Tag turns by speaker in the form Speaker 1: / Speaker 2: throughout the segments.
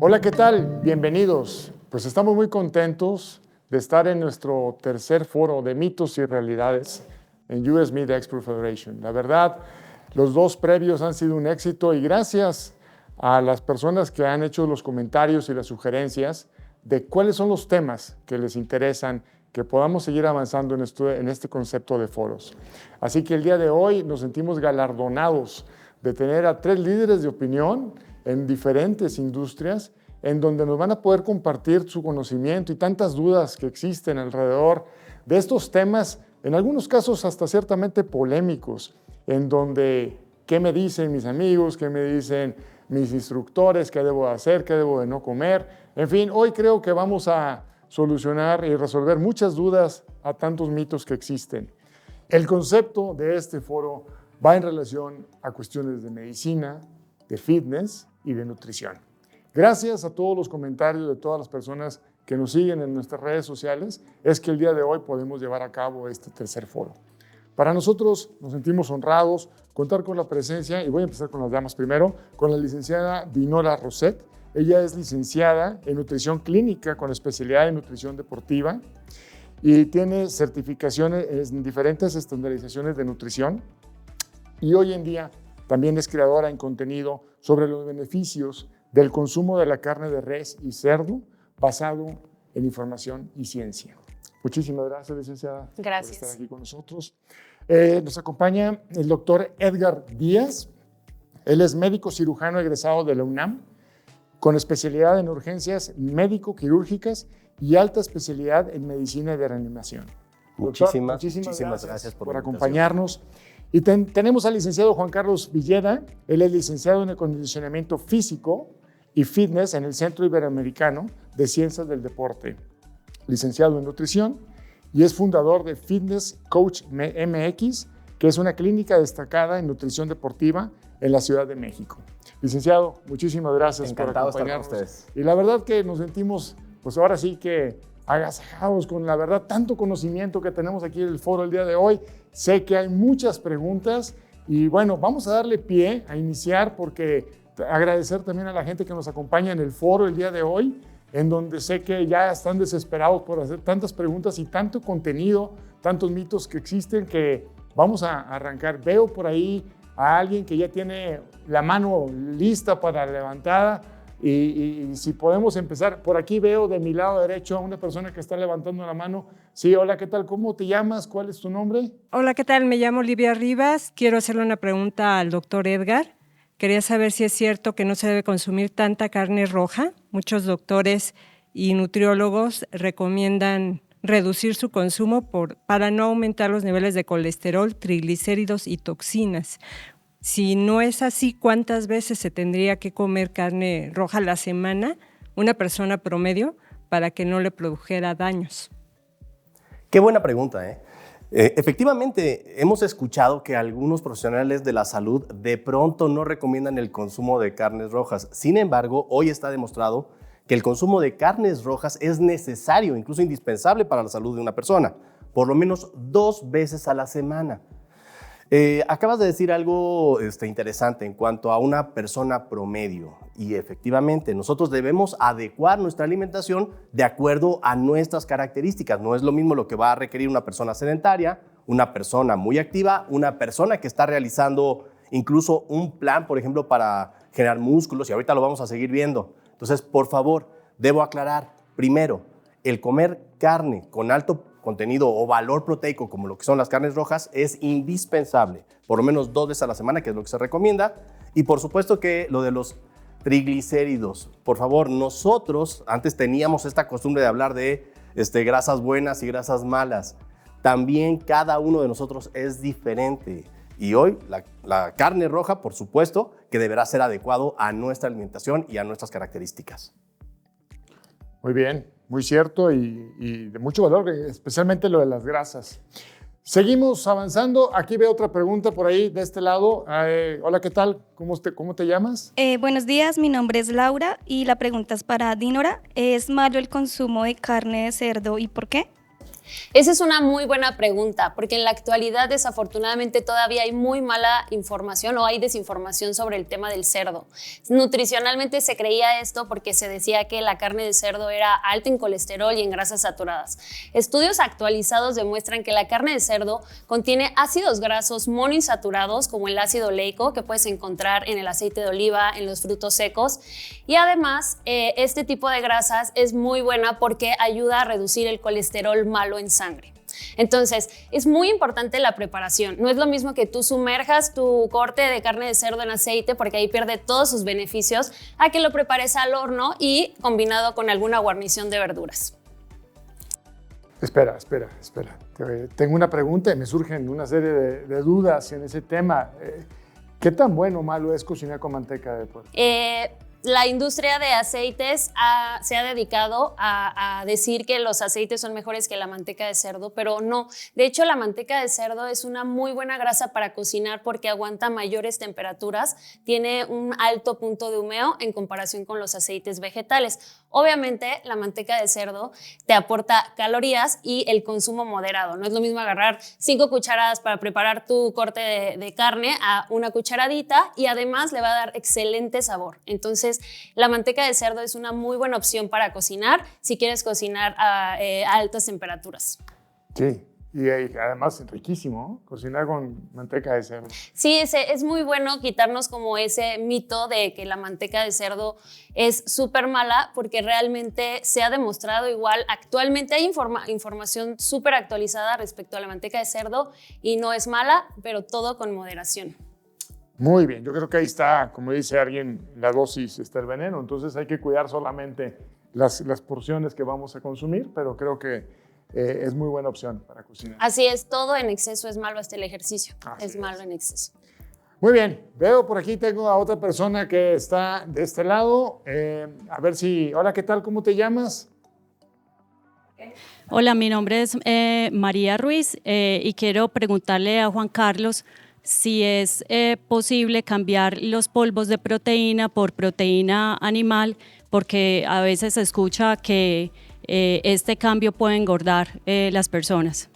Speaker 1: Hola, ¿qué tal? Bienvenidos. Pues estamos muy contentos de estar en nuestro tercer foro de mitos y realidades en US Meat Expert Federation. La verdad, los dos previos han sido un éxito y gracias a las personas que han hecho los comentarios y las sugerencias de cuáles son los temas que les interesan, que podamos seguir avanzando en este concepto de foros. Así que el día de hoy nos sentimos galardonados de tener a 3 líderes de opinión en diferentes industrias, en donde nos van a poder compartir su conocimiento y tantas dudas que existen alrededor de estos temas, en algunos casos hasta ciertamente polémicos, en donde qué me dicen mis amigos, qué me dicen mis instructores, qué debo hacer, qué debo de no comer. En fin, hoy creo que vamos a solucionar y resolver muchas dudas a tantos mitos que existen. El concepto de este foro va en relación a cuestiones de medicina, de fitness y de nutrición. Gracias a todos los comentarios de todas las personas que nos siguen en nuestras redes sociales, es que el día de hoy podemos llevar a cabo este tercer foro. Para nosotros nos sentimos honrados contar con la presencia, y voy a empezar con las damas primero, con la licenciada Dinora Roset. Ella es licenciada en nutrición clínica con especialidad en nutrición deportiva y tiene certificaciones en diferentes estandarizaciones de nutrición, y hoy en día también es creadora en contenido sobre los beneficios del consumo de la carne de res y cerdo basado en información y ciencia. Muchísimas gracias, licenciada,
Speaker 2: gracias
Speaker 1: por estar aquí con nosotros. Nos acompaña el doctor Edgar Díaz. Él es médico cirujano egresado de la UNAM, con especialidad en urgencias médico-quirúrgicas y alta especialidad en medicina de reanimación.
Speaker 3: Muchísimas gracias por
Speaker 1: acompañarnos. Y tenemos al licenciado Juan Carlos Villeda. Él es licenciado en acondicionamiento físico y fitness en el Centro Iberoamericano de Ciencias del Deporte, licenciado en nutrición, y es fundador de Fitness Coach MX, que es una clínica destacada en nutrición deportiva en la Ciudad de México. Licenciado, muchísimas gracias por acompañarnos.
Speaker 3: Estar con ustedes.
Speaker 1: Y la verdad que nos sentimos, pues ahora sí que agasajados con la verdad, tanto conocimiento que tenemos aquí en el foro el día de hoy. Sé que hay muchas preguntas y bueno, vamos a darle pie a iniciar, porque agradecer también a la gente que nos acompaña en el foro el día de hoy, en donde sé que ya están desesperados por hacer tantas preguntas y tanto contenido, tantos mitos que existen, que vamos a arrancar. Veo por ahí a alguien que ya tiene la mano lista para levantada. Y si podemos empezar, por aquí veo de mi lado derecho a una persona que está levantando la mano. Sí, hola, ¿qué tal? ¿Cómo te llamas? ¿Cuál es tu nombre?
Speaker 4: Hola, ¿qué tal? Me llamo Olivia Rivas. Quiero hacerle una pregunta al doctor Edgar. Quería saber si es cierto que no se debe consumir tanta carne roja. Muchos doctores y nutriólogos recomiendan reducir su consumo para no aumentar los niveles de colesterol, triglicéridos y toxinas. Si no es así, ¿cuántas veces se tendría que comer carne roja a la semana una persona promedio para que no le produjera daños?
Speaker 3: Qué buena pregunta, ¿eh? Efectivamente, hemos escuchado que algunos profesionales de la salud de pronto no recomiendan el consumo de carnes rojas. Sin embargo, hoy está demostrado que el consumo de carnes rojas es necesario, incluso indispensable para la salud de una persona, por lo menos 2 veces a la semana. Acabas de decir algo interesante en cuanto a una persona promedio, y efectivamente nosotros debemos adecuar nuestra alimentación de acuerdo a nuestras características. No es lo mismo lo que va a requerir una persona sedentaria, una persona muy activa, una persona que está realizando incluso un plan, por ejemplo, para generar músculos, y ahorita lo vamos a seguir viendo. Entonces, por favor, debo aclarar, primero, el comer carne con alto contenido o valor proteico, como lo que son las carnes rojas, es indispensable, por lo menos 2 veces a la semana, que es lo que se recomienda. Y por supuesto que lo de los triglicéridos, por favor, nosotros antes teníamos esta costumbre de hablar de grasas buenas y grasas malas. También cada uno de nosotros es diferente, y hoy la carne roja, por supuesto, que deberá ser adecuado a nuestra alimentación y a nuestras características.
Speaker 1: Muy bien, muy cierto y de mucho valor, especialmente lo de las grasas. Seguimos avanzando. Aquí veo otra pregunta por ahí de este lado. Hola, ¿qué tal? ¿Cómo te llamas?
Speaker 2: Buenos días, mi nombre es Laura y la pregunta es para Dinora. ¿Es malo el consumo de carne de cerdo y por qué?
Speaker 5: Esa es una muy buena pregunta, porque en la actualidad desafortunadamente todavía hay muy mala información o hay desinformación sobre el tema del cerdo. Nutricionalmente se creía esto porque se decía que la carne de cerdo era alta en colesterol y en grasas saturadas. Estudios actualizados demuestran que la carne de cerdo contiene ácidos grasos monoinsaturados como el ácido oleico que puedes encontrar en el aceite de oliva, en los frutos secos, y además este tipo de grasas es muy buena porque ayuda a reducir el colesterol malo en sangre. Entonces, es muy importante la preparación. No es lo mismo que tú sumerjas tu corte de carne de cerdo en aceite, porque ahí pierde todos sus beneficios, a que lo prepares al horno y combinado con alguna guarnición de verduras.
Speaker 1: Espera. Tengo una pregunta y me surgen una serie de dudas en ese tema. ¿Qué tan bueno o malo es cocinar con manteca de puerco?
Speaker 5: La industria de aceites se ha dedicado a decir que los aceites son mejores que la manteca de cerdo, pero no. De hecho, la manteca de cerdo es una muy buena grasa para cocinar porque aguanta mayores temperaturas, tiene un alto punto de humeo en comparación con los aceites vegetales. Obviamente, la manteca de cerdo te aporta calorías y el consumo moderado. No es lo mismo agarrar 5 cucharadas para preparar tu corte de carne a una cucharadita, y además le va a dar excelente sabor. Entonces, la manteca de cerdo es una muy buena opción para cocinar si quieres cocinar a altas temperaturas.
Speaker 1: Sí, y además es riquísimo, ¿no? Cocinar con manteca de cerdo.
Speaker 5: Sí, es muy bueno quitarnos como ese mito de que la manteca de cerdo es súper mala, porque realmente se ha demostrado igual. Actualmente hay información súper actualizada respecto a la manteca de cerdo y no es mala, pero todo con moderación.
Speaker 1: Muy bien, yo creo que ahí está, como dice alguien, la dosis está el veneno. Entonces hay que cuidar solamente las porciones que vamos a consumir, pero creo que es muy buena opción para cocinar.
Speaker 5: Así es, todo en exceso es malo, hasta el ejercicio es malo en exceso.
Speaker 1: Muy bien, veo por aquí, tengo a otra persona que está de este lado. A ver si, hola, ¿qué tal? ¿Cómo te llamas?
Speaker 6: Hola, mi nombre es María Ruiz y quiero preguntarle a Juan Carlos si es posible cambiar los polvos de proteína por proteína animal, porque a veces se escucha que este cambio puede engordar las personas.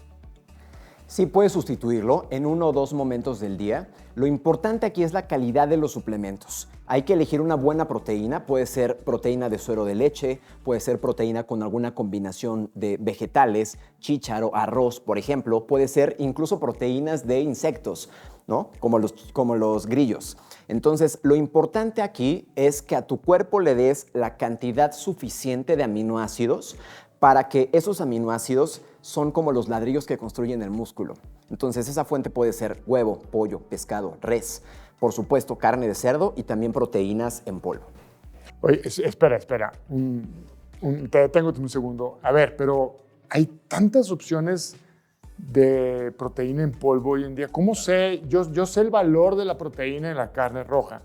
Speaker 7: Sí, puedes sustituirlo en 1 o 2 momentos del día. Lo importante aquí es la calidad de los suplementos. Hay que elegir una buena proteína, puede ser proteína de suero de leche, puede ser proteína con alguna combinación de vegetales, chícharo, arroz, por ejemplo, puede ser incluso proteínas de insectos, ¿no? Como los grillos. Entonces, lo importante aquí es que a tu cuerpo le des la cantidad suficiente de aminoácidos para que esos aminoácidos son como los ladrillos que construyen el músculo. Entonces, esa fuente puede ser huevo, pollo, pescado, res, por supuesto, carne de cerdo y también proteínas en polvo.
Speaker 1: Oye, espera. Te detengo un segundo. A ver, pero hay tantas opciones de proteína en polvo hoy en día. ¿Cómo sé? Yo sé el valor de la proteína en la carne roja,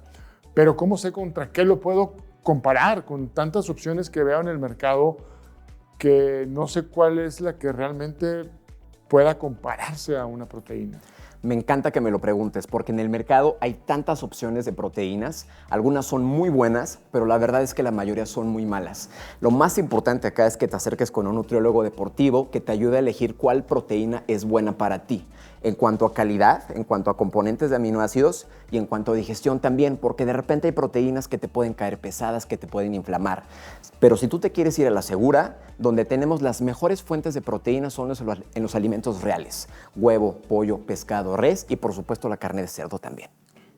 Speaker 1: pero ¿cómo sé contra qué lo puedo comparar con tantas opciones que veo en el mercado que no sé cuál es la que realmente pueda compararse a una proteína?
Speaker 7: Me encanta que me lo preguntes, porque en el mercado hay tantas opciones de proteínas. Algunas son muy buenas, pero la verdad es que la mayoría son muy malas. Lo más importante acá es que te acerques con un nutriólogo deportivo que te ayude a elegir cuál proteína es buena para ti, en cuanto a calidad, en cuanto a componentes de aminoácidos y en cuanto a digestión también, porque de repente hay proteínas que te pueden caer pesadas, que te pueden inflamar. Pero si tú te quieres ir a la segura, donde tenemos las mejores fuentes de proteínas son en los alimentos reales: huevo, pollo, pescado, res y por supuesto la carne de cerdo también.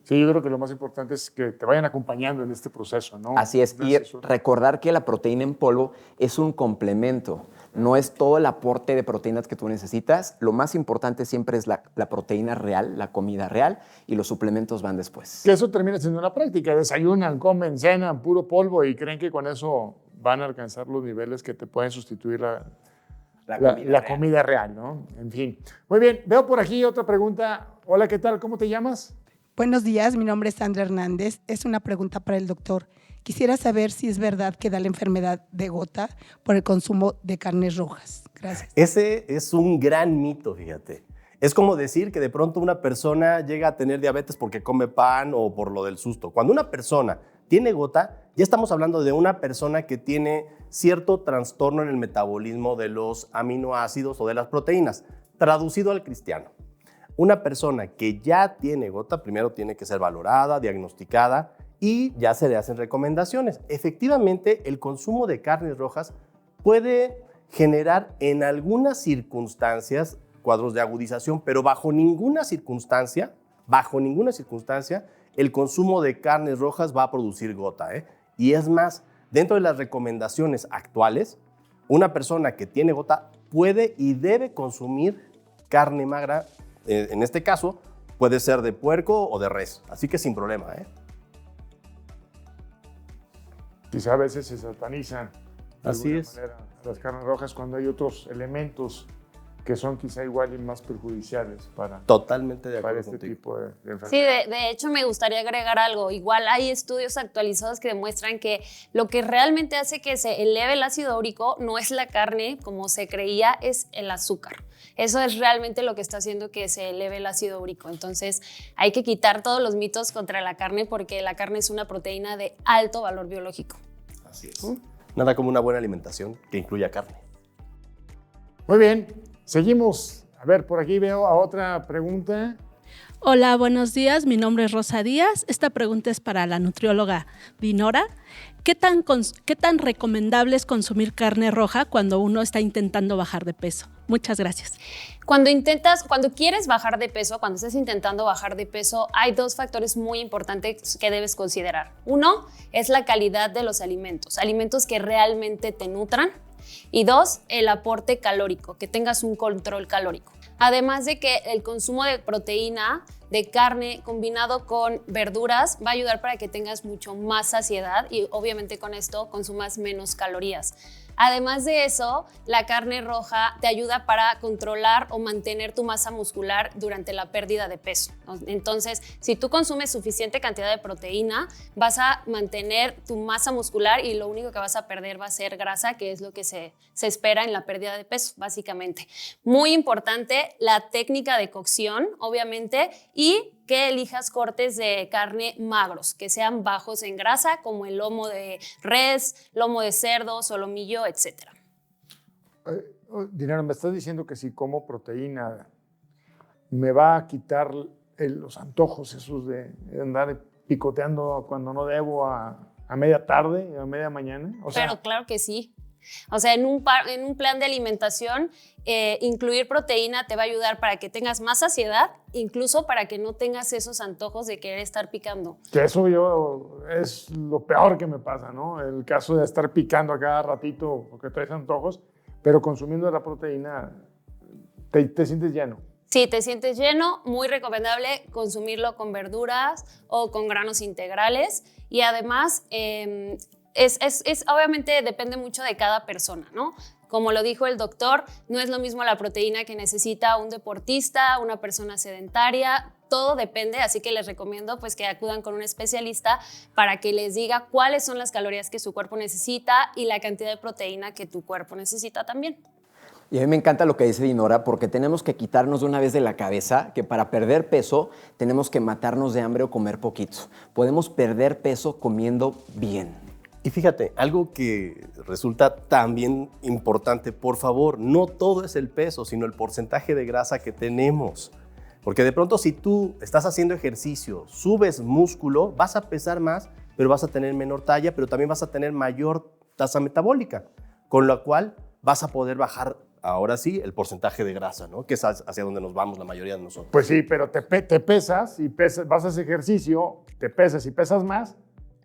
Speaker 1: Sí, yo creo que lo más importante es que te vayan acompañando en este proceso, ¿no?
Speaker 7: Así es, y recordar que la proteína en polvo es un complemento, no es todo el aporte de proteínas que tú necesitas. Lo más importante siempre es la proteína real, la comida real, y los suplementos van después.
Speaker 1: Que eso termina siendo una práctica. Desayunan, comen, cenan puro polvo y creen que con eso van a alcanzar los niveles que te pueden sustituir la comida real, ¿no? En fin. Muy bien, veo por aquí otra pregunta. Hola, ¿qué tal? ¿Cómo te llamas?
Speaker 8: Buenos días, mi nombre es Sandra Hernández. Es una pregunta para el doctor. Quisiera saber si es verdad que da la enfermedad de gota por el consumo de carnes rojas. Gracias.
Speaker 3: Ese es un gran mito, fíjate. Es como decir que de pronto una persona llega a tener diabetes porque come pan o por lo del susto. Cuando una persona tiene gota, ya estamos hablando de una persona que tiene cierto trastorno en el metabolismo de los aminoácidos o de las proteínas. Traducido al cristiano, una persona que ya tiene gota primero tiene que ser valorada, diagnosticada y ya se le hacen recomendaciones. Efectivamente, el consumo de carnes rojas puede generar en algunas circunstancias cuadros de agudización, pero bajo ninguna circunstancia, el consumo de carnes rojas va a producir gota, ¿eh? Y es más, dentro de las recomendaciones actuales, una persona que tiene gota puede y debe consumir carne magra, en este caso, puede ser de puerco o de res, así que sin problema, ¿eh?
Speaker 1: Quizá a veces se satanizan de
Speaker 3: Así
Speaker 1: alguna
Speaker 3: es.
Speaker 1: manera las carnes rojas cuando hay otros elementos que son quizá igual y más perjudiciales para
Speaker 3: Totalmente de acuerdo
Speaker 1: este
Speaker 3: contigo.
Speaker 1: tipo de enfermedades.
Speaker 5: Sí, de hecho me gustaría agregar algo. Igual hay estudios actualizados que demuestran que lo que realmente hace que se eleve el ácido úrico no es la carne, como se creía, es el azúcar. Eso es realmente lo que está haciendo que se eleve el ácido úrico. Entonces hay que quitar todos los mitos contra la carne porque la carne es una proteína de alto valor biológico.
Speaker 3: Así es. Nada como una buena alimentación que incluya carne.
Speaker 1: Muy bien, seguimos. A ver, por aquí veo a otra pregunta.
Speaker 9: Hola, buenos días. Mi nombre es Rosa Díaz. Esta pregunta es para la nutrióloga Dinora. ¿Qué tan recomendable es consumir carne roja cuando uno está intentando bajar de peso? Muchas gracias.
Speaker 5: Cuando quieres bajar de peso, cuando estés intentando bajar de peso, hay dos factores muy importantes que debes considerar. Uno es la calidad de los alimentos, alimentos que realmente te nutran. Y dos, el aporte calórico, que tengas un control calórico. Además de que el consumo de proteína, de carne, combinado con verduras, va a ayudar para que tengas mucho más saciedad y obviamente con esto consumas menos calorías. Además de eso, la carne roja te ayuda para controlar o mantener tu masa muscular durante la pérdida de peso. Entonces, si tú consumes suficiente cantidad de proteína, vas a mantener tu masa muscular y lo único que vas a perder va a ser grasa, que es lo que se espera en la pérdida de peso, básicamente. Muy importante la técnica de cocción, obviamente, y que elijas cortes de carne magros, que sean bajos en grasa, como el lomo de res, lomo de cerdo, solomillo, etc.
Speaker 1: Dinero, me estás diciendo que si como proteína me va a quitar los antojos esos de andar picoteando cuando no debo a media tarde, a media mañana.
Speaker 5: Pero claro que sí. O sea, en un plan de alimentación, incluir proteína te va a ayudar para que tengas más saciedad, incluso para que no tengas esos antojos de querer estar picando.
Speaker 1: Que eso es lo peor que me pasa, ¿no? El caso de estar picando a cada ratito porque traes antojos, pero consumiendo la proteína te sientes lleno.
Speaker 5: Sí, te sientes lleno, muy recomendable consumirlo con verduras o con granos integrales y además obviamente depende mucho de cada persona, ¿no? Como lo dijo el doctor, no es lo mismo la proteína que necesita un deportista, una persona sedentaria, todo depende, así que les recomiendo pues que acudan con un especialista para que les diga cuáles son las calorías que su cuerpo necesita y la cantidad de proteína que tu cuerpo necesita también.
Speaker 7: Y a mí me encanta lo que dice Dinora porque tenemos que quitarnos de una vez de la cabeza que para perder peso tenemos que matarnos de hambre o comer poquito. Podemos perder peso comiendo bien.
Speaker 3: Y fíjate, algo que resulta también importante, por favor, no todo es el peso, sino el porcentaje de grasa que tenemos. Porque de pronto si tú estás haciendo ejercicio, subes músculo, vas a pesar más, pero vas a tener menor talla, pero también vas a tener mayor tasa metabólica, con lo cual vas a poder bajar, ahora sí, el porcentaje de grasa, ¿no? Que es hacia donde nos vamos la mayoría de nosotros.
Speaker 1: Pues sí, pero te pesas y vas a hacer ejercicio, te pesas y pesas más.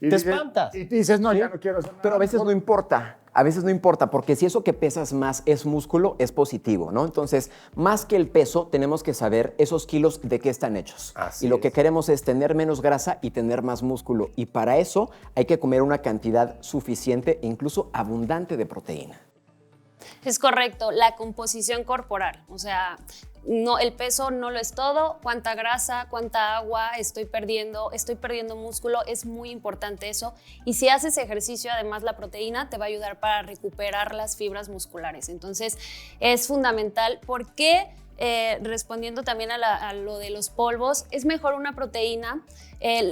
Speaker 1: Y
Speaker 3: te
Speaker 1: dices,
Speaker 3: espantas.
Speaker 1: Y dices, no, ya no quiero hacer nada.
Speaker 7: Pero a veces no importa. A veces no importa, porque si eso que pesas más es músculo, es positivo, ¿no? Entonces, más que el peso, tenemos que saber esos kilos de qué están hechos.
Speaker 3: Así
Speaker 7: y lo
Speaker 3: es.
Speaker 7: que queremos es tener menos grasa y tener más músculo. Y para eso hay que comer una cantidad suficiente e incluso abundante de proteína.
Speaker 5: Es correcto, la composición corporal, o sea, no, el peso no lo es todo, cuánta grasa, cuánta agua estoy perdiendo músculo, es muy importante eso. Y si haces ejercicio, además la proteína te va a ayudar para recuperar las fibras musculares. Entonces, es fundamental. ¿Por qué respondiendo también a lo de los polvos, es mejor una proteína.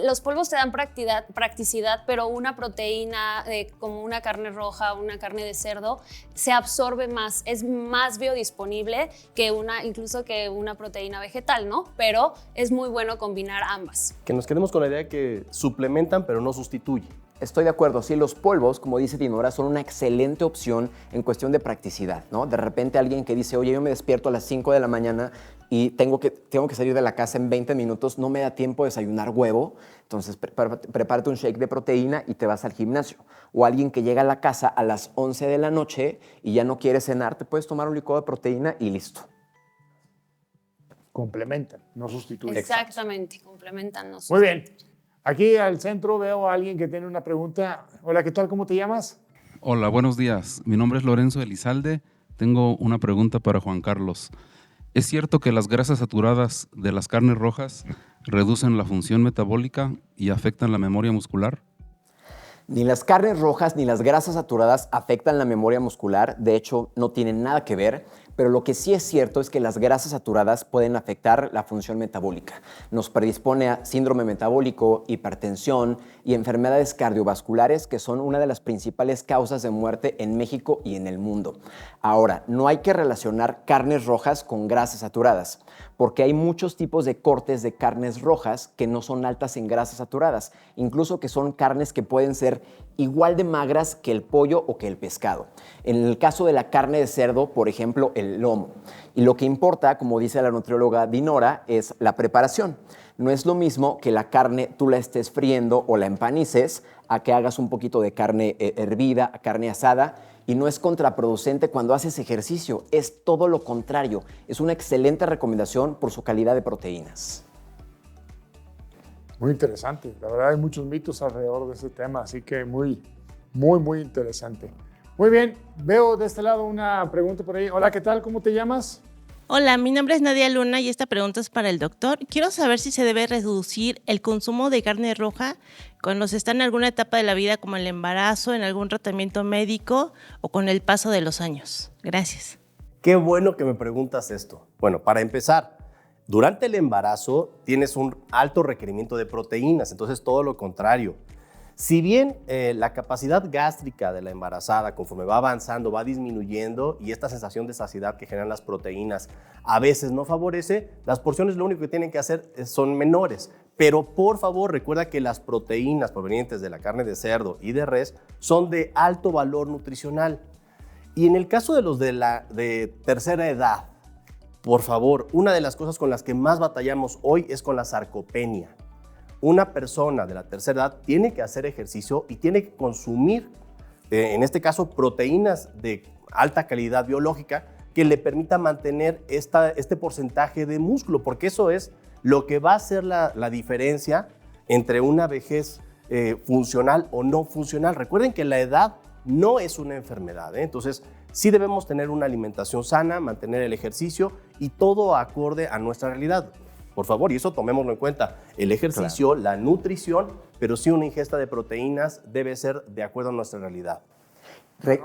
Speaker 5: Los polvos te dan practicidad, pero una proteína como una carne roja, una carne de cerdo, se absorbe más, es más biodisponible que incluso que una proteína vegetal, ¿no? Pero es muy bueno combinar ambas.
Speaker 3: Que nos quedemos con la idea que suplementan, pero no sustituyen.
Speaker 7: Estoy de acuerdo, sí, los polvos, como dice Dinora, son una excelente opción en cuestión de practicidad, ¿no? De repente alguien que dice, oye, yo me despierto a las 5 de la mañana y tengo que salir de la casa en 20 minutos, no me da tiempo de desayunar huevo, entonces prepárate un shake de proteína y te vas al gimnasio. O alguien que llega a la casa a las 11 de la noche y ya no quiere cenar, te puedes tomar un licuado de proteína y listo.
Speaker 1: Complementan, no sustituyen.
Speaker 5: Exactamente, complementan. No
Speaker 1: Muy bien. Aquí al centro veo a alguien que tiene una pregunta. Hola, ¿qué tal? ¿Cómo te llamas?
Speaker 10: Hola, buenos días. Mi nombre es Lorenzo Elizalde. Tengo una pregunta para Juan Carlos. ¿Es cierto que las grasas saturadas de las carnes rojas reducen la función metabólica y afectan la memoria muscular?
Speaker 7: Ni las carnes rojas ni las grasas saturadas afectan la memoria muscular, de hecho no tienen nada que ver, pero lo que sí es cierto es que las grasas saturadas pueden afectar la función metabólica. Nos predispone a síndrome metabólico, hipertensión y enfermedades cardiovasculares que son una de las principales causas de muerte en México y en el mundo. Ahora, no hay que relacionar carnes rojas con grasas saturadas, porque hay muchos tipos de cortes de carnes rojas que no son altas en grasas saturadas, incluso que son carnes que pueden ser igual de magras que el pollo o que el pescado. En el caso de la carne de cerdo, por ejemplo, el lomo. Y lo que importa, como dice la nutrióloga Dinora, es la preparación. No es lo mismo que la carne tú la estés friendo o la empanices a que hagas un poquito de carne hervida, carne asada, y no es contraproducente cuando haces ejercicio, es todo lo contrario. Es una excelente recomendación por su calidad de proteínas.
Speaker 1: Muy interesante. La verdad hay muchos mitos alrededor de este tema, así que muy interesante. Muy bien, veo de este lado una pregunta por ahí. Hola, ¿qué tal? ¿Cómo te llamas?
Speaker 11: Hola, mi nombre es Nadia Luna y esta pregunta es para el doctor. Quiero saber si se debe reducir el consumo de carne roja cuando se está en alguna etapa de la vida como el embarazo, en algún tratamiento médico o con el paso de los años. Gracias.
Speaker 3: Qué bueno que me preguntas esto. Bueno, para empezar, durante el embarazo tienes un alto requerimiento de proteínas, entonces todo lo contrario. Si bien la capacidad gástrica de la embarazada conforme va avanzando va disminuyendo y esta sensación de saciedad que generan las proteínas a veces no favorece, las porciones lo único que tienen que hacer son menores. Pero por favor recuerda que las proteínas provenientes de la carne de cerdo y de res son de alto valor nutricional. Y en el caso de los de tercera edad, por favor, una de las cosas con las que más batallamos hoy es con la sarcopenia. Una persona de la tercera edad tiene que hacer ejercicio y tiene que consumir, en este caso, proteínas de alta calidad biológica que le permita mantener este porcentaje de músculo, porque eso es lo que va a hacer la diferencia entre una vejez funcional o no funcional. Recuerden que la edad no es una enfermedad, entonces sí debemos tener una alimentación sana, mantener el ejercicio y todo acorde a nuestra realidad. Por favor, y eso tomémoslo en cuenta. El ejercicio, claro, la nutrición, pero sí una ingesta de proteínas debe ser de acuerdo a nuestra realidad.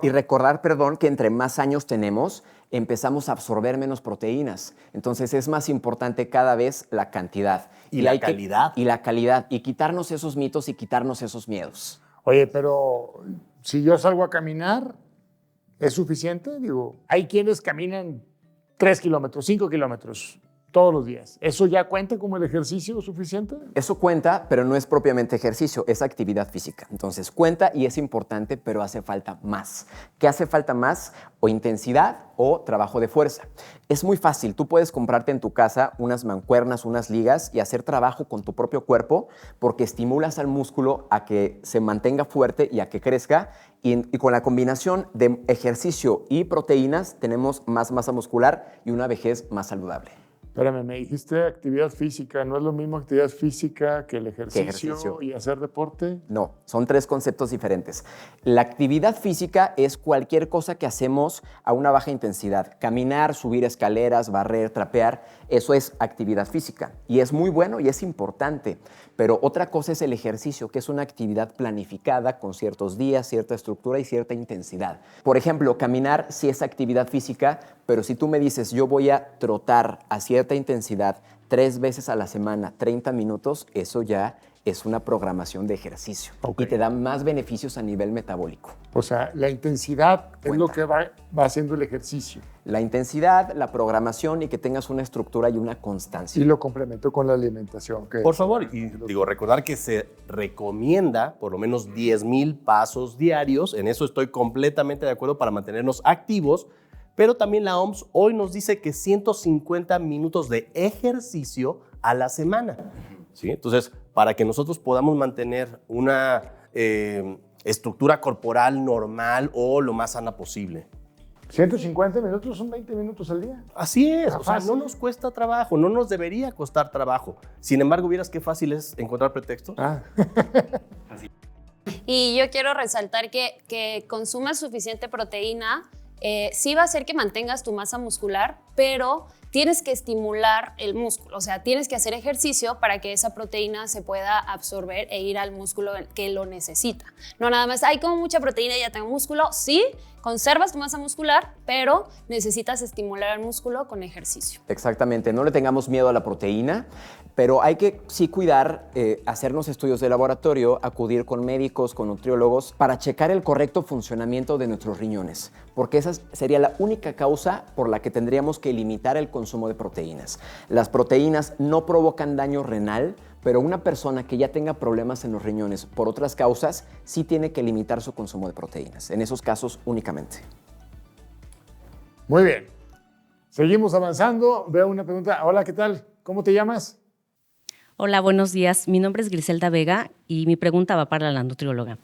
Speaker 7: Y recordar, perdón, que entre más años tenemos, empezamos a absorber menos proteínas. Entonces es más importante cada vez la cantidad.
Speaker 3: Y la calidad.
Speaker 7: Y la calidad. Y quitarnos esos mitos y quitarnos esos miedos.
Speaker 1: Oye, pero si yo salgo a caminar, ¿es suficiente? Digo, hay quienes caminan 3 kilómetros, 5 kilómetros todos los días. ¿Eso ya cuenta como el ejercicio suficiente?
Speaker 7: Eso cuenta, pero no es propiamente ejercicio, es actividad física. Entonces cuenta y es importante, pero hace falta más. ¿Qué hace falta más? O intensidad o trabajo de fuerza. Es muy fácil, tú puedes comprarte en tu casa unas mancuernas, unas ligas y hacer trabajo con tu propio cuerpo porque estimulas al músculo a que se mantenga fuerte y a que crezca y con la combinación de ejercicio y proteínas tenemos más masa muscular y una vejez más saludable.
Speaker 1: Espérame, me dijiste actividad física. ¿No es lo mismo actividad física que el ejercicio y hacer deporte?
Speaker 7: No, son 3 conceptos diferentes. La actividad física es cualquier cosa que hacemos a una baja intensidad. Caminar, subir escaleras, barrer, trapear, eso es actividad física. Y es muy bueno y es importante. Pero otra cosa es el ejercicio, que es una actividad planificada con ciertos días, cierta estructura y cierta intensidad. Por ejemplo, caminar sí es actividad física, Pero si tú me dices, yo voy a trotar a cierta intensidad 3 veces a la semana, 30 minutos, eso ya es una programación de ejercicio y te da más beneficios a nivel metabólico.
Speaker 1: O sea, la intensidad es lo que va haciendo el ejercicio.
Speaker 7: La intensidad, la programación y que tengas una estructura y una constancia.
Speaker 1: Y lo complemento con la alimentación.
Speaker 3: Por favor, y recordar que se recomienda por lo menos 10,000 pasos diarios. En eso estoy completamente de acuerdo para mantenernos activos. Pero también la OMS hoy nos dice que 150 minutos de ejercicio a la semana. ¿Sí? Entonces, para que nosotros podamos mantener una estructura corporal normal o lo más sana posible.
Speaker 1: 150 minutos son 20 minutos al día.
Speaker 3: Así es, o sea, no nos cuesta trabajo, no nos debería costar trabajo. Sin embargo, ¿vieras qué fácil es encontrar pretextos?
Speaker 5: Así. Y yo quiero resaltar que consumas suficiente proteína, sí va a hacer que mantengas tu masa muscular, pero tienes que estimular el músculo, o sea, tienes que hacer ejercicio para que esa proteína se pueda absorber e ir al músculo que lo necesita. No nada más, hay como mucha proteína y ya tengo músculo. Sí, conservas tu masa muscular, pero necesitas estimular al músculo con ejercicio.
Speaker 7: Exactamente, no le tengamos miedo a la proteína, pero hay que sí cuidar, hacernos estudios de laboratorio, acudir con médicos, con nutriólogos, para checar el correcto funcionamiento de nuestros riñones, porque esa sería la única causa por la que tendríamos que limitar el consumo de proteínas. Las proteínas no provocan daño renal, pero una persona que ya tenga problemas en los riñones por otras causas, sí tiene que limitar su consumo de proteínas, en esos casos únicamente.
Speaker 1: Muy bien. Seguimos avanzando. Veo una pregunta. Hola, ¿qué tal? ¿Cómo te llamas?
Speaker 12: Hola, buenos días. Mi nombre es Griselda Vega y mi pregunta va para la nutrióloga.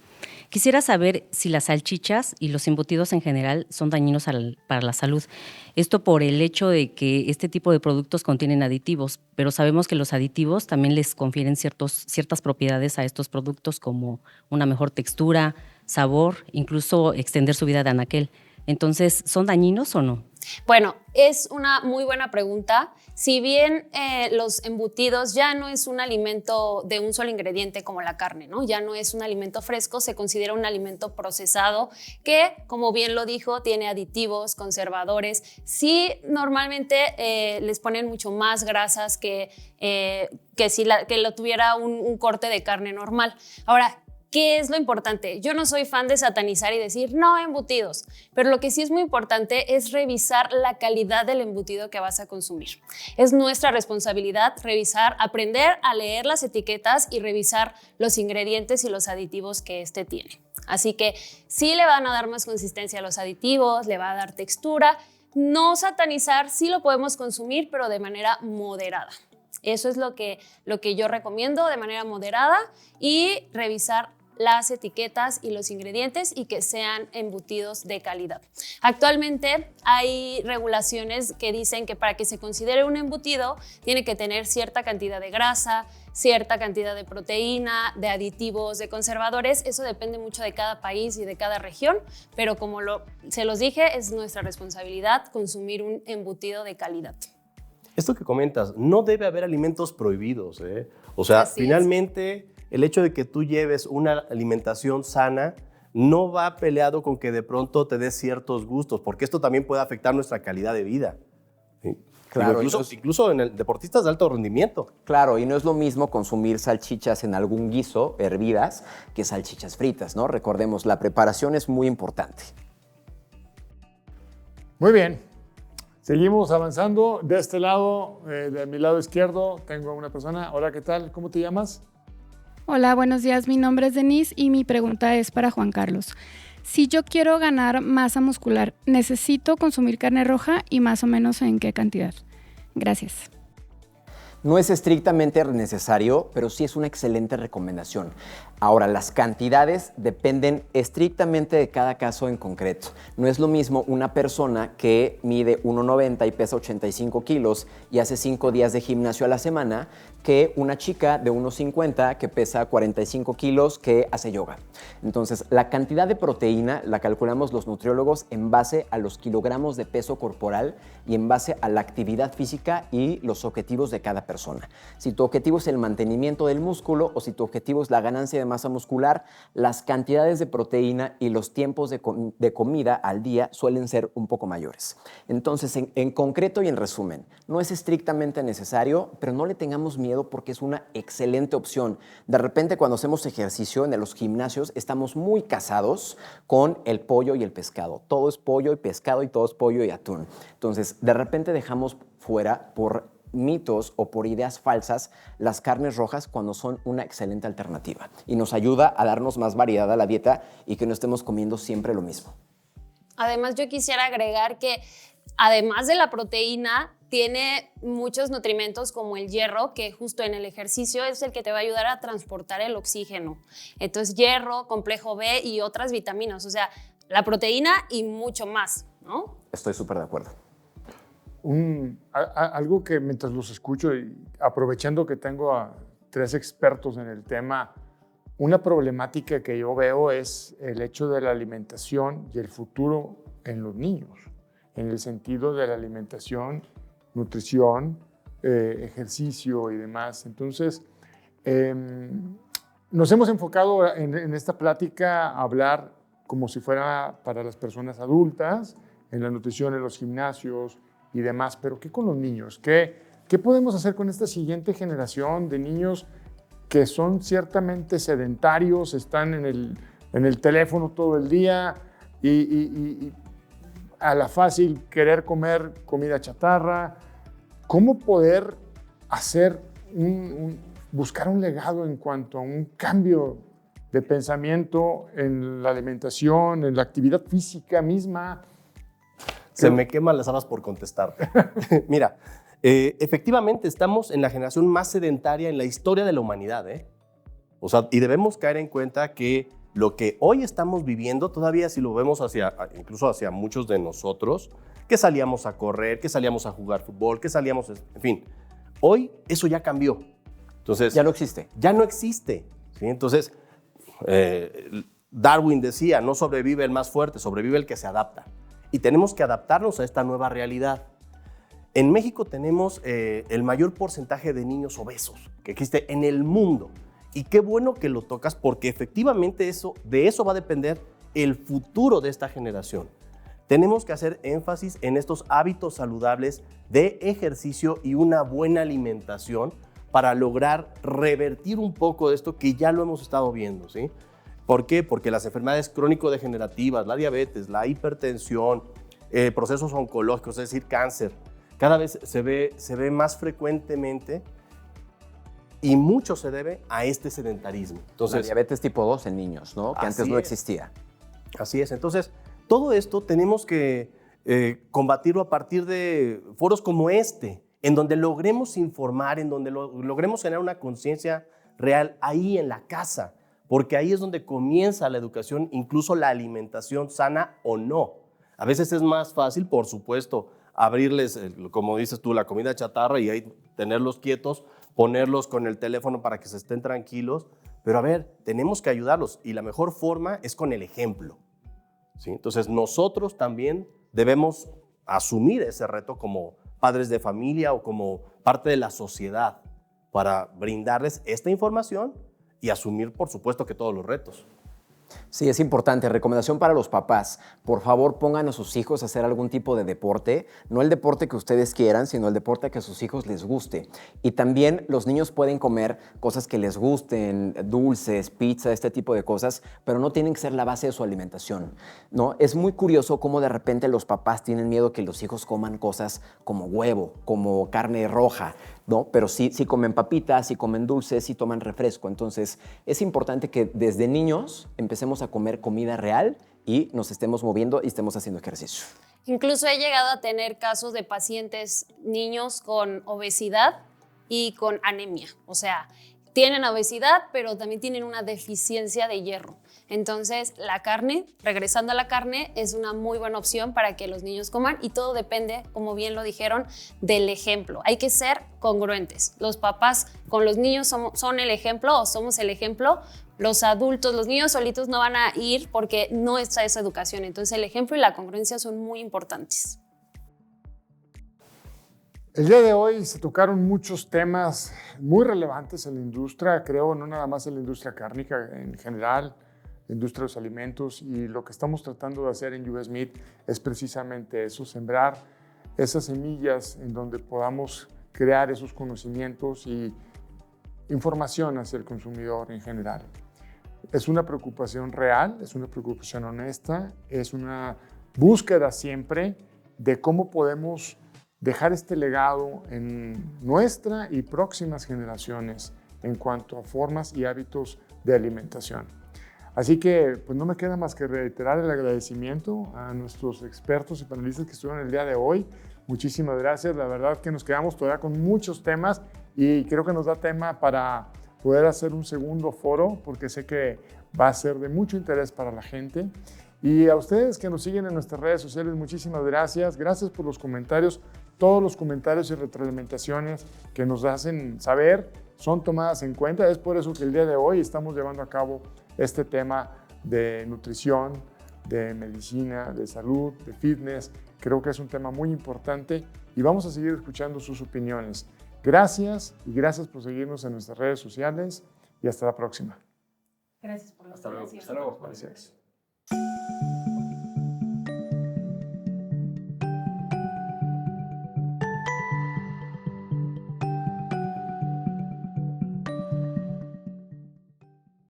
Speaker 12: Quisiera saber si las salchichas y los embutidos en general son dañinos para la salud. Esto por el hecho de que este tipo de productos contienen aditivos, pero sabemos que los aditivos también les confieren ciertas propiedades a estos productos, como una mejor textura, sabor, incluso extender su vida de anaquel. Entonces, ¿son dañinos o no?
Speaker 5: Bueno, es una muy buena pregunta. Si bien los embutidos ya no es un alimento de un solo ingrediente como la carne, ¿no? Ya no es un alimento fresco, se considera un alimento procesado que, como bien lo dijo, tiene aditivos, conservadores. Sí, normalmente les ponen mucho más grasas que que lo tuviera un corte de carne normal. Ahora, ¿qué es lo importante? Yo no soy fan de satanizar y decir no embutidos, pero lo que sí es muy importante es revisar la calidad del embutido que vas a consumir. Es nuestra responsabilidad revisar, aprender a leer las etiquetas y revisar los ingredientes y los aditivos que este tiene. Así que sí le van a dar más consistencia a los aditivos, le va a dar textura. No satanizar, sí lo podemos consumir, pero de manera moderada. Eso es lo que yo recomiendo, de manera moderada, y revisar las etiquetas y los ingredientes y que sean embutidos de calidad. Actualmente hay regulaciones que dicen que para que se considere un embutido tiene que tener cierta cantidad de grasa, cierta cantidad de proteína, de aditivos, de conservadores. Eso depende mucho de cada país y de cada región, pero como se los dije, es nuestra responsabilidad consumir un embutido de calidad.
Speaker 3: Esto que comentas, no debe haber alimentos prohibidos, ¿eh? O sea,
Speaker 5: Así
Speaker 3: finalmente el hecho de que tú lleves una alimentación sana no va peleado con que de pronto te des ciertos gustos, porque esto también puede afectar nuestra calidad de vida. ¿Sí?
Speaker 7: Claro,
Speaker 3: incluso en deportistas de alto rendimiento.
Speaker 7: Claro, y no es lo mismo consumir salchichas en algún guiso, hervidas, que salchichas fritas, ¿no? Recordemos, la preparación es muy importante.
Speaker 1: Muy bien. Seguimos avanzando. De este lado, de mi lado izquierdo, tengo una persona. Hola, ¿qué tal? ¿Cómo te llamas?
Speaker 13: Hola, buenos días. Mi nombre es Denise y mi pregunta es para Juan Carlos. Si yo quiero ganar masa muscular, ¿necesito consumir carne roja y más o menos en qué cantidad? Gracias.
Speaker 7: No es estrictamente necesario, pero sí es una excelente recomendación. Ahora, las cantidades dependen estrictamente de cada caso en concreto. No es lo mismo una persona que mide 1,90 y pesa 85 kilos y hace 5 días de gimnasio a la semana que una chica de 1,50 que pesa 45 kilos que hace yoga. Entonces, la cantidad de proteína la calculamos los nutriólogos en base a los kilogramos de peso corporal y en base a la actividad física y los objetivos de cada persona. persona. Si tu objetivo es el mantenimiento del músculo o si tu objetivo es la ganancia de masa muscular, las cantidades de proteína y los tiempos de comida al día suelen ser un poco mayores. Entonces, en concreto y en resumen, no es estrictamente necesario, pero no le tengamos miedo porque es una excelente opción. De repente, cuando hacemos ejercicio en los gimnasios, estamos muy casados con el pollo y el pescado. Todo es pollo y pescado y todo es pollo y atún. Entonces, de repente dejamos fuera por mitos o por ideas falsas las carnes rojas cuando son una excelente alternativa y nos ayuda a darnos más variedad a la dieta y que no estemos comiendo siempre lo mismo.
Speaker 5: Además, yo quisiera agregar que además de la proteína, tiene muchos nutrimentos como el hierro, que justo en el ejercicio es el que te va a ayudar a transportar el oxígeno. Entonces, hierro, complejo B y otras vitaminas, o sea, la proteína y mucho más, ¿no?
Speaker 7: Estoy súper de acuerdo.
Speaker 1: Algo que mientras los escucho y aprovechando que tengo a 3 expertos en el tema, una problemática que yo veo es el hecho de la alimentación y el futuro en los niños, en el sentido de la alimentación, nutrición, ejercicio y demás. Entonces, nos hemos enfocado en esta plática a hablar como si fuera para las personas adultas, en la nutrición, en los gimnasios y demás, pero ¿qué con los niños? ¿Qué podemos hacer con esta siguiente generación de niños que son ciertamente sedentarios, están en el teléfono todo el día y a la fácil querer comer comida chatarra? ¿Cómo poder hacer buscar un legado en cuanto a un cambio de pensamiento en la alimentación, en la actividad física misma?
Speaker 3: Se me queman las habas por contestarte. Mira, efectivamente estamos en la generación más sedentaria en la historia de la humanidad, ¿eh? O sea, y debemos caer en cuenta que lo que hoy estamos viviendo, todavía si lo vemos incluso hacia muchos de nosotros, que salíamos a correr, que salíamos a jugar fútbol, que salíamos, en fin, hoy eso ya cambió. Entonces,
Speaker 7: ya no existe.
Speaker 3: Ya no existe, ¿sí? Entonces, Darwin decía, no sobrevive el más fuerte, sobrevive el que se adapta. Y tenemos que adaptarnos a esta nueva realidad. En México tenemos el mayor porcentaje de niños obesos que existe en el mundo. Y qué bueno que lo tocas porque efectivamente de eso va a depender el futuro de esta generación. Tenemos que hacer énfasis en estos hábitos saludables de ejercicio y una buena alimentación para lograr revertir un poco de esto que ya lo hemos estado viendo, ¿sí? ¿Por qué? Porque las enfermedades crónico-degenerativas, la diabetes, la hipertensión, procesos oncológicos, es decir, cáncer, cada vez se ve más frecuentemente y mucho se debe a este sedentarismo. Entonces,
Speaker 7: la diabetes tipo 2 en niños, ¿no? Que antes no existía.
Speaker 3: Así es. Entonces, todo esto tenemos que combatirlo a partir de foros como este, en donde logremos informar, en donde logremos generar una conciencia real ahí en la casa, porque ahí es donde comienza la educación, incluso la alimentación sana o no. A veces es más fácil, por supuesto, abrirles, como dices tú, la comida chatarra y ahí tenerlos quietos, ponerlos con el teléfono para que se estén tranquilos, pero a ver, tenemos que ayudarlos y la mejor forma es con el ejemplo, ¿sí? Entonces nosotros también debemos asumir ese reto como padres de familia o como parte de la sociedad para brindarles esta información y asumir, por supuesto, que todos los retos.
Speaker 7: Sí, es importante. Recomendación para los papás. Por favor, pongan a sus hijos a hacer algún tipo de deporte. No el deporte que ustedes quieran, sino el deporte que a sus hijos les guste. Y también los niños pueden comer cosas que les gusten, dulces, pizza, este tipo de cosas, pero no tienen que ser la base de su alimentación, ¿no? Es muy curioso cómo de repente los papás tienen miedo que los hijos coman cosas como huevo, como carne roja, ¿no? Pero sí comen papitas, sí comen dulces, sí toman refresco. Entonces, es importante que desde niños empecemos a comer comida real y nos estemos moviendo y estemos haciendo ejercicio.
Speaker 5: Incluso he llegado a tener casos de pacientes, niños con obesidad y con anemia. O sea, tienen obesidad, pero también tienen una deficiencia de hierro. Entonces, la carne, regresando a la carne, es una muy buena opción para que los niños coman y todo depende, como bien lo dijeron, del ejemplo. Hay que ser congruentes. Los papás con los niños son el ejemplo o somos el ejemplo. Los adultos, los niños solitos no van a ir porque no está esa educación. Entonces, el ejemplo y la congruencia son muy importantes.
Speaker 1: El día de hoy se tocaron muchos temas muy relevantes en la industria, creo, no nada más en la industria cárnica, en general, la industria de los alimentos, y lo que estamos tratando de hacer en US Meat es precisamente eso, sembrar esas semillas en donde podamos crear esos conocimientos y información hacia el consumidor en general. Es una preocupación real, es una preocupación honesta, es una búsqueda siempre de cómo podemos dejar este legado en nuestra y próximas generaciones en cuanto a formas y hábitos de alimentación. Así que pues no me queda más que reiterar el agradecimiento a nuestros expertos y panelistas que estuvieron el día de hoy. Muchísimas gracias, la verdad que nos quedamos todavía con muchos temas y creo que nos da tema para poder hacer un segundo foro porque sé que va a ser de mucho interés para la gente. Y a ustedes que nos siguen en nuestras redes sociales, muchísimas gracias. Gracias por los comentarios. Todos los comentarios y retroalimentaciones que nos hacen saber son tomadas en cuenta. Es por eso que el día de hoy estamos llevando a cabo este tema de nutrición, de medicina, de salud, de fitness. Creo que es un tema muy importante y vamos a seguir escuchando sus opiniones. Gracias y gracias por seguirnos en nuestras redes sociales y hasta la próxima.
Speaker 9: Gracias por la
Speaker 3: Hasta luego. Hasta luego.
Speaker 1: Gracias.